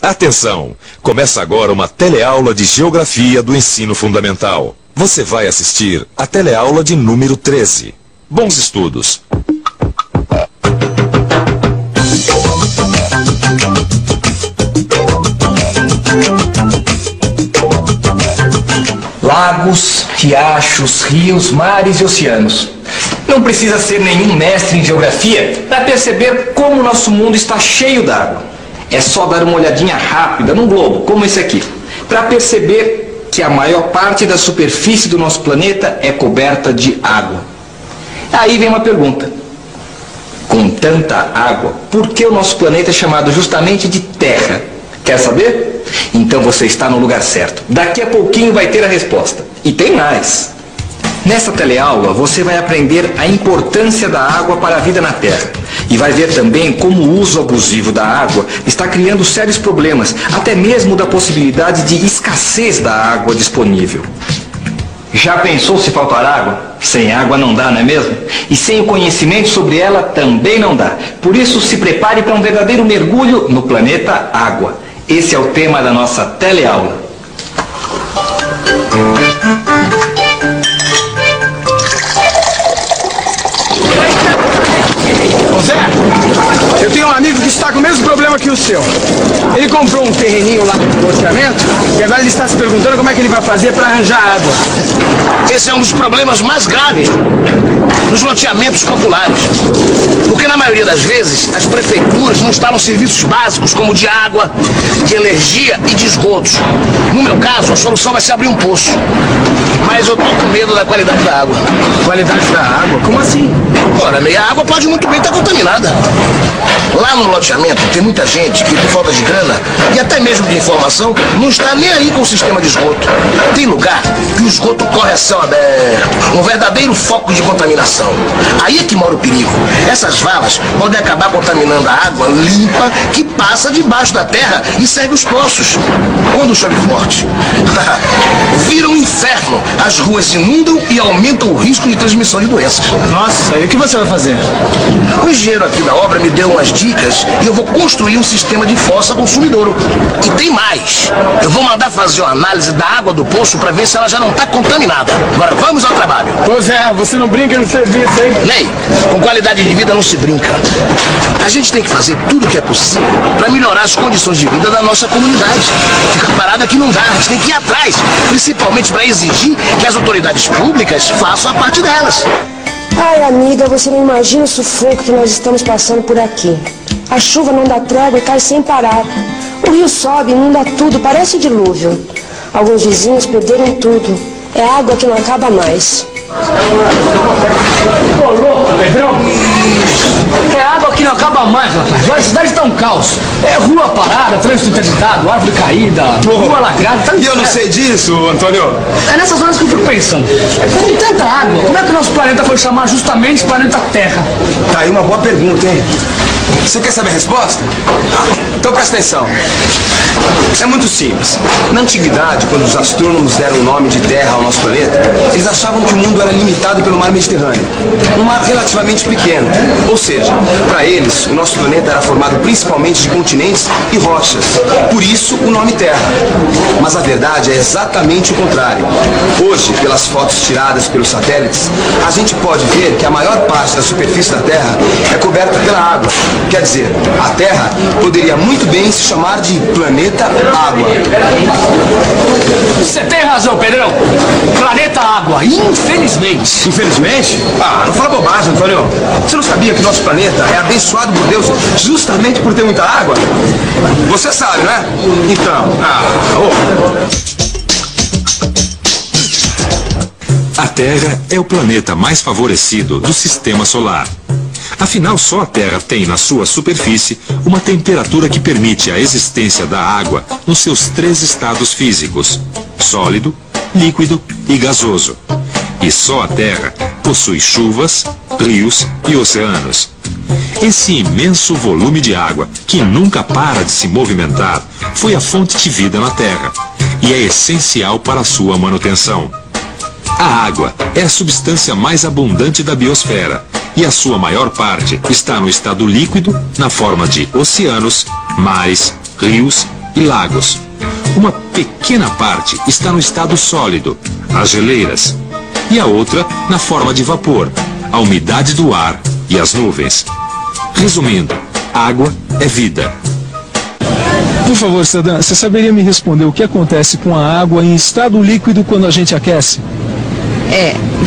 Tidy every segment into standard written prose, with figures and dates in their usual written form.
Atenção! Começa agora uma teleaula de Geografia do Ensino Fundamental. Você vai assistir a teleaula de número 13. Bons estudos! Lagos, riachos, rios, mares e oceanos. Não precisa ser nenhum mestre em geografia para perceber como o nosso mundo está cheio d'água. É só dar uma olhadinha rápida num globo, como esse aqui, para perceber que a maior parte da superfície do nosso planeta é coberta de água. Aí vem uma pergunta. Com tanta água, por que o nosso planeta é chamado justamente de Terra? Quer saber? Então você está no lugar certo. Daqui a pouquinho vai ter a resposta. E tem mais. Nessa teleaula você vai aprender a importância da água para a vida na Terra. E vai ver também como o uso abusivo da água está criando sérios problemas, até mesmo da possibilidade de escassez da água disponível. Já pensou se faltar água? Sem água não dá, não é mesmo? E sem o conhecimento sobre ela também não dá. Por isso se prepare para um verdadeiro mergulho no planeta Água. Esse é o tema da nossa teleaula. Zé, eu tenho um amigo que está com o mesmo problema que o seu. Ele comprou um terreninho lá no loteamento e agora ele está se perguntando como é que ele vai fazer para arranjar água. Esse é um dos problemas mais graves nos loteamentos populares. Porque na maioria das vezes as prefeituras não instalam serviços básicos como de água, de energia e de esgotos. No meu caso, a solução vai ser abrir um poço. Mas eu tô com medo da qualidade da água. Qualidade da água? Como assim? Ora, meia água pode muito bem estar contaminada. Lá no loteamento tem muita gente que, por falta de grana e até mesmo de informação, não está nem aí com o sistema de esgoto. Tem lugar que o esgoto corre a céu aberto, um verdadeiro foco de contaminação. Aí é que mora o perigo. Essas valas podem acabar contaminando a água limpa que passa debaixo da terra e segue os poços. Quando chove forte, vira um inferno. As ruas se inundam e aumentam o risco de transmissão de doenças. Nossa, e o que você vai fazer? O engenheiro aqui da obra me deu umas dicas e eu vou construir um sistema de fossa consumidouro. E tem mais. Eu vou mandar fazer uma análise da água do poço para ver se ela já não está contaminada. Agora vamos ao trabalho. Pois é, você não brinca no serviço, hein? Ney, com qualidade de vida não se brinca. A gente tem que fazer tudo o que é possível para melhorar as condições de vida da nossa comunidade. Ficar parado aqui não dá, a gente tem que ir atrás. Principalmente para exigir que as autoridades públicas façam a parte delas. Ai, amiga, você não imagina o sufoco que nós estamos passando por aqui. A chuva não dá trégua e cai sem parar. O rio sobe, inunda tudo, parece dilúvio. Alguns vizinhos perderam tudo. É água que não acaba mais. Ô, louco, Pedrão! É água que não acaba mais, rapaz. A cidade está um caos. É rua parada, trânsito interditado, árvore caída, rua alagrada. Tá E eu não sei disso, Antônio. É nessas horas que eu fico pensando. Com tanta água, como é que o nosse planeta foi chamar justamente planeta Terra? Tá aí uma boa pergunta, hein? Você quer saber a resposta? Então presta atenção. É muito simples. Na antiguidade, quando os astrônomos deram o nome de Terra ao nosso planeta, eles achavam que o mundo era limitado pelo mar Mediterrâneo. Um mar relativamente pequeno. Ou seja, para eles, o nosso planeta era formado principalmente de continentes e rochas. Por isso, o nome Terra. Mas a verdade é exatamente o contrário. Hoje, pelas fotos tiradas pelos satélites, a gente pode ver que a maior parte da superfície da Terra é coberta pela água. Quer dizer, a Terra poderia muito bem se chamar de planeta Água. Você tem razão, Pedrão. Planeta Água, infelizmente. Infelizmente? Ah, não fala bobagem, Antônio. Você não sabia que nosso planeta é abençoado por Deus justamente por ter muita água? Você sabe, né? Então, A Terra é o planeta mais favorecido do Sistema Solar. Afinal, só a Terra tem na sua superfície uma temperatura que permite a existência da água nos seus 3 estados físicos: sólido, líquido e gasoso. E só a Terra possui chuvas, rios e oceanos. Esse imenso volume de água, que nunca para de se movimentar, foi a fonte de vida na Terra e é essencial para a sua manutenção. A água é a substância mais abundante da biosfera e a sua maior parte está no estado líquido, na forma de oceanos, mares, rios e lagos. Uma pequena parte está no estado sólido, as geleiras, e a outra na forma de vapor, a umidade do ar e as nuvens. Resumindo, água é vida. Por favor, Saddam, você saberia me responder o que acontece com a água em estado líquido quando a gente aquece?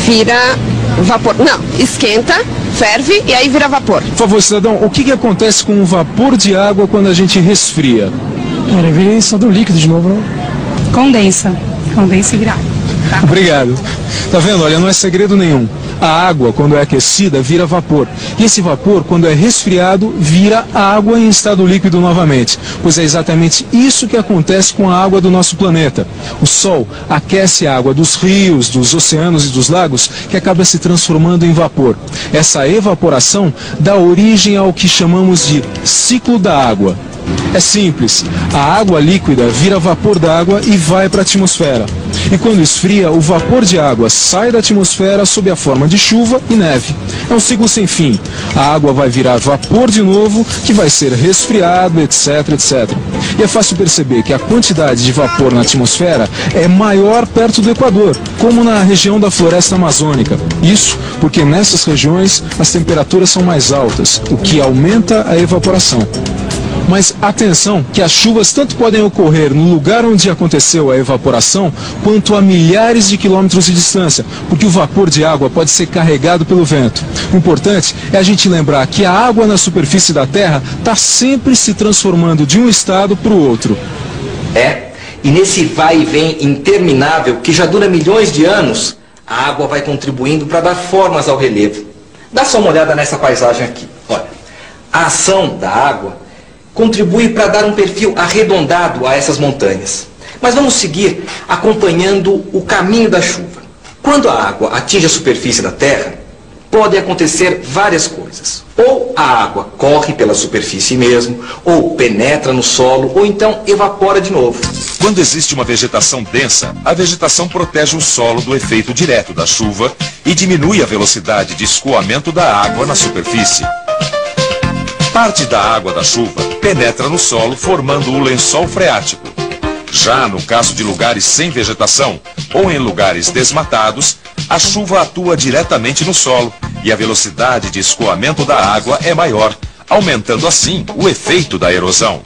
Vira vapor. Não, esquenta, ferve e aí vira vapor. Por favor, Cidadão, o que acontece com o vapor de água quando a gente resfria? Ele vira em estado líquido de novo, não? Condensa e vira água. Tá? Obrigado. Tá vendo? Olha, não é segredo nenhum. A água, quando é aquecida, vira vapor. E esse vapor, quando é resfriado, vira água em estado líquido novamente. Pois é exatamente isso que acontece com a água do nosso planeta. O Sol aquece a água dos rios, dos oceanos e dos lagos, que acaba se transformando em vapor. Essa evaporação dá origem ao que chamamos de ciclo da água. É simples, a água líquida vira vapor d'água e vai para a atmosfera. E quando esfria, o vapor de água sai da atmosfera sob a forma de chuva e neve. É um ciclo sem fim. A água vai virar vapor de novo, que vai ser resfriado, etc, etc. E é fácil perceber que a quantidade de vapor na atmosfera é maior perto do Equador, como na região da floresta amazônica. Isso porque nessas regiões as temperaturas são mais altas, o que aumenta a evaporação. Mas atenção que as chuvas tanto podem ocorrer no lugar onde aconteceu a evaporação, quanto a milhares de quilômetros de distância, porque o vapor de água pode ser carregado pelo vento. O importante é a gente lembrar que a água na superfície da Terra está sempre se transformando de um estado para o outro. E nesse vai e vem interminável, que já dura milhões de anos, a água vai contribuindo para dar formas ao relevo. Dá só uma olhada nessa paisagem aqui. Olha, a ação da água contribui para dar um perfil arredondado a essas montanhas. Mas vamos seguir acompanhando o caminho da chuva. Quando a água atinge a superfície da Terra, podem acontecer várias coisas. Ou a água corre pela superfície mesmo, ou penetra no solo, ou então evapora de novo. Quando existe uma vegetação densa, a vegetação protege o solo do efeito direto da chuva e diminui a velocidade de escoamento da água na superfície. Parte da água da chuva penetra no solo, formando o lençol freático. Já no caso de lugares sem vegetação ou em lugares desmatados, a chuva atua diretamente no solo e a velocidade de escoamento da água é maior, aumentando assim o efeito da erosão.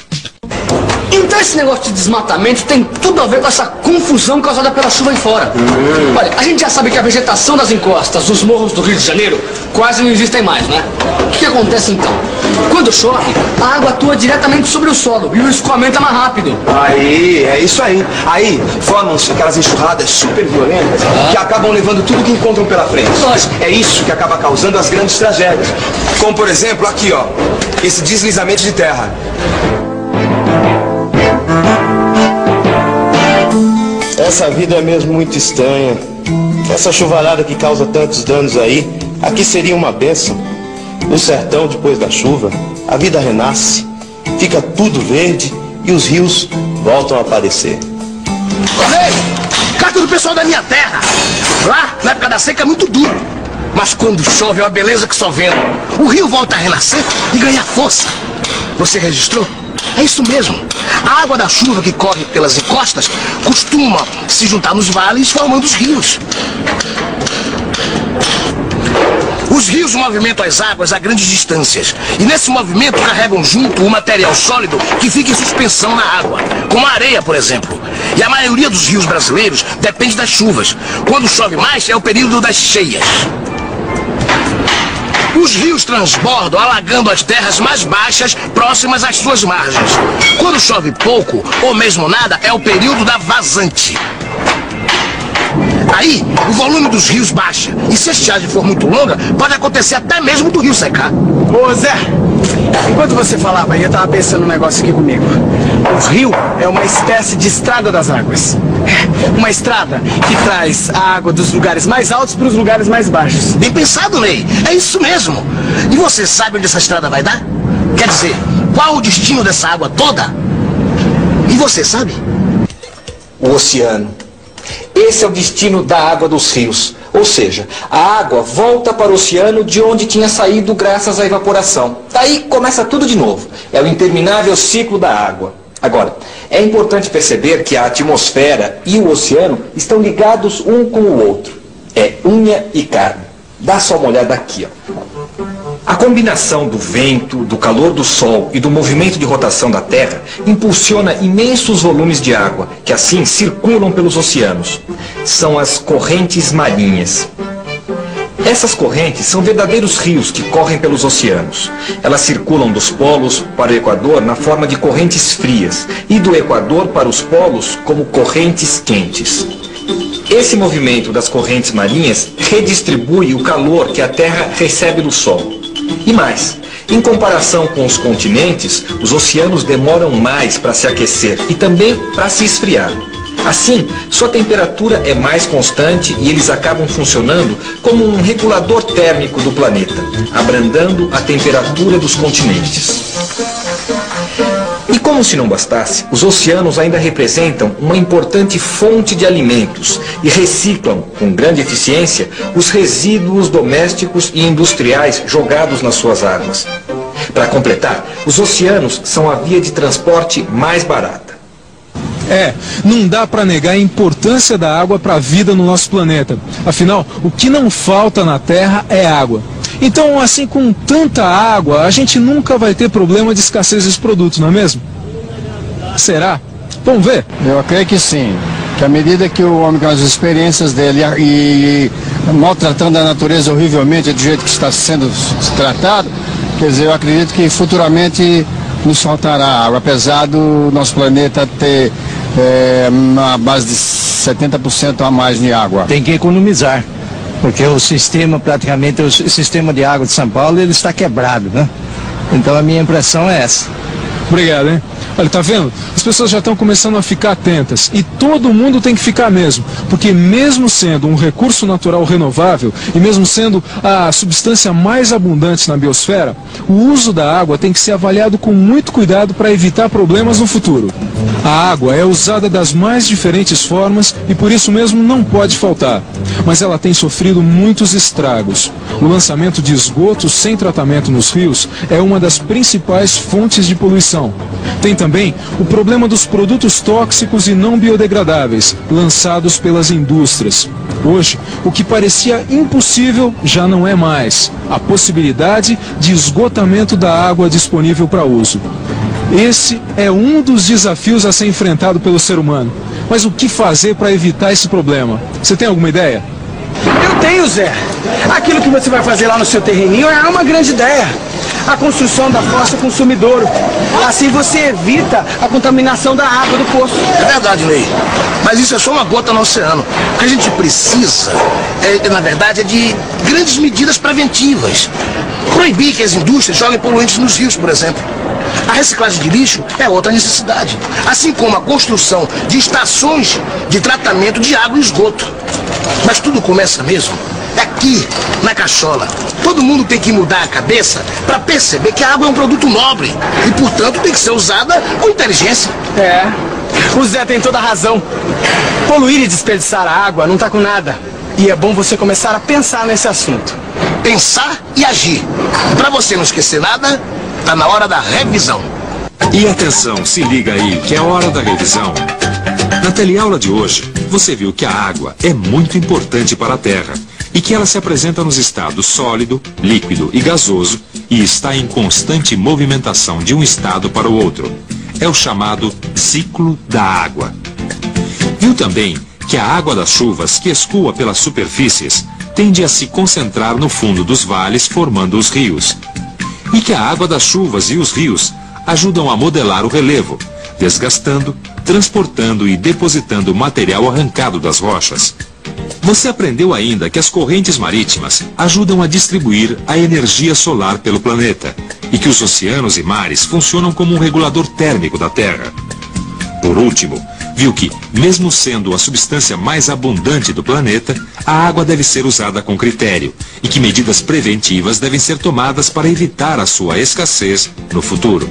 Então esse negócio de desmatamento tem tudo a ver com essa confusão causada pela chuva aí fora. Olha, a gente já sabe que a vegetação das encostas, dos morros do Rio de Janeiro, quase não existem mais, né? O que acontece então? Quando chove, a água atua diretamente sobre o solo e o escoamento é mais rápido. Aí, é isso aí. Aí formam-se aquelas enxurradas super violentas que acabam levando tudo que encontram pela frente. Lógico. É isso que acaba causando as grandes tragédias. Como, por exemplo, aqui, ó, esse deslizamento de terra. Essa vida é mesmo muito estranha. Essa chuvarada que causa tantos danos aí, aqui seria uma bênção. No sertão, depois da chuva, a vida renasce, fica tudo verde e os rios voltam a aparecer. Ei, carta do pessoal da minha terra. Lá, na época da seca, é muito duro. Mas quando chove é uma beleza que só vendo. O rio volta a renascer e ganhar força. Você registrou? É isso mesmo. A água da chuva que corre pelas encostas costuma se juntar nos vales, formando os rios. Os rios movimentam as águas a grandes distâncias. E nesse movimento carregam junto um material sólido que fica em suspensão na água, como a areia, por exemplo. E a maioria dos rios brasileiros depende das chuvas. Quando chove mais, é o período das cheias. Os rios transbordam, alagando as terras mais baixas, próximas às suas margens. Quando chove pouco, ou mesmo nada, é o período da vazante. Aí, o volume dos rios baixa. E se a estiagem for muito longa, pode acontecer até mesmo do rio secar. Ô Zé, enquanto você falava aí, eu tava pensando um negócio aqui comigo. O rio é uma espécie de estrada das águas. Uma estrada que traz a água dos lugares mais altos para os lugares mais baixos. Bem pensado, Ney. É isso mesmo. E você sabe onde essa estrada vai dar? Quer dizer, qual o destino dessa água toda? E você sabe? O oceano. Esse é o destino da água dos rios. Ou seja, a água volta para o oceano de onde tinha saído graças à evaporação. Daí começa tudo de novo. É o interminável ciclo da água. Agora, é importante perceber que a atmosfera e o oceano estão ligados um com o outro. É unha e carne. Dá só uma olhada aqui, ó. A combinação do vento, do calor do sol e do movimento de rotação da Terra impulsiona imensos volumes de água, que assim circulam pelos oceanos. São as correntes marinhas. Essas correntes são verdadeiros rios que correm pelos oceanos. Elas circulam dos polos para o Equador na forma de correntes frias e do Equador para os polos como correntes quentes. Esse movimento das correntes marinhas redistribui o calor que a Terra recebe do Sol. E mais, em comparação com os continentes, os oceanos demoram mais para se aquecer e também para se esfriar. Assim, sua temperatura é mais constante e eles acabam funcionando como um regulador térmico do planeta, abrandando a temperatura dos continentes. E como se não bastasse, os oceanos ainda representam uma importante fonte de alimentos e reciclam, com grande eficiência, os resíduos domésticos e industriais jogados nas suas águas. Para completar, os oceanos são a via de transporte mais barata. Não dá para negar a importância da água para a vida no nosso planeta. Afinal, o que não falta na Terra é água. Então, assim, com tanta água, a gente nunca vai ter problema de escassez dos produtos, não é mesmo? Será? Vamos ver? Eu creio que sim. Que à medida que o homem, com as experiências dele e maltratando a natureza horrivelmente do jeito que está sendo tratado, quer dizer, eu acredito que futuramente nos faltará água, apesar do nosso planeta ter uma base de 70% a mais de água. Tem que economizar, porque o sistema, praticamente, o sistema de água de São Paulo, ele está quebrado, né? Então a minha impressão é essa. Obrigado, hein? Olha, tá vendo? As pessoas já estão começando a ficar atentas. E todo mundo tem que ficar mesmo. Porque mesmo sendo um recurso natural renovável, e mesmo sendo a substância mais abundante na biosfera, o uso da água tem que ser avaliado com muito cuidado para evitar problemas no futuro. A água é usada das mais diferentes formas e por isso mesmo não pode faltar. Mas ela tem sofrido muitos estragos. O lançamento de esgotos sem tratamento nos rios é uma das principais fontes de poluição. Tem também o problema dos produtos tóxicos e não biodegradáveis, lançados pelas indústrias. Hoje, o que parecia impossível já não é mais: a possibilidade de esgotamento da água disponível para uso. Esse é um dos desafios a ser enfrentado pelo ser humano. Mas o que fazer para evitar esse problema? Você tem alguma ideia? Eu tenho, Zé. Aquilo que você vai fazer lá no seu terreninho é uma grande ideia. A construção da fossa consumidouro. Assim você evita a contaminação da água do poço. É verdade, Ney. Mas isso é só uma gota no oceano. O que a gente precisa, na verdade, é de grandes medidas preventivas. Proibir que as indústrias joguem poluentes nos rios, por exemplo. A reciclagem de lixo é outra necessidade. Assim como a construção de estações de tratamento de água e esgoto. Mas tudo começa mesmo aqui, na cachola. Todo mundo tem que mudar a cabeça para perceber que a água é um produto nobre e, portanto, tem que ser usada com inteligência. O Zé tem toda a razão. Poluir e desperdiçar a água não tá com nada. E é bom você começar a pensar nesse assunto. Pensar e agir. Para você não esquecer nada, tá na hora da revisão. E atenção, se liga aí, que é hora da revisão. Na teleaula de hoje, você viu que a água é muito importante para a Terra e que ela se apresenta nos estados sólido, líquido e gasoso e está em constante movimentação de um estado para o outro. É o chamado ciclo da água. Viu também que a água das chuvas que escoa pelas superfícies tende a se concentrar no fundo dos vales, formando os rios. E que a água das chuvas e os rios ajudam a modelar o relevo, desgastando, transportando e depositando material arrancado das rochas. Você aprendeu ainda que as correntes marítimas ajudam a distribuir a energia solar pelo planeta e que os oceanos e mares funcionam como um regulador térmico da Terra. Por último, viu que, mesmo sendo a substância mais abundante do planeta, a água deve ser usada com critério e que medidas preventivas devem ser tomadas para evitar a sua escassez no futuro.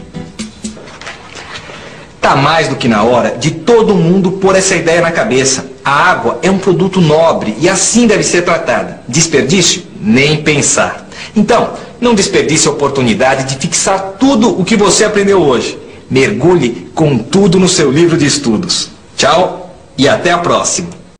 Tá mais do que na hora de todo mundo pôr essa ideia na cabeça. A A água é um produto nobre e assim deve ser tratada. Desperdício? Nem pensar. Então, não desperdice a oportunidade de fixar tudo o que você aprendeu hoje. Mergulhe com tudo no seu livro de estudos. Tchau e até a próxima.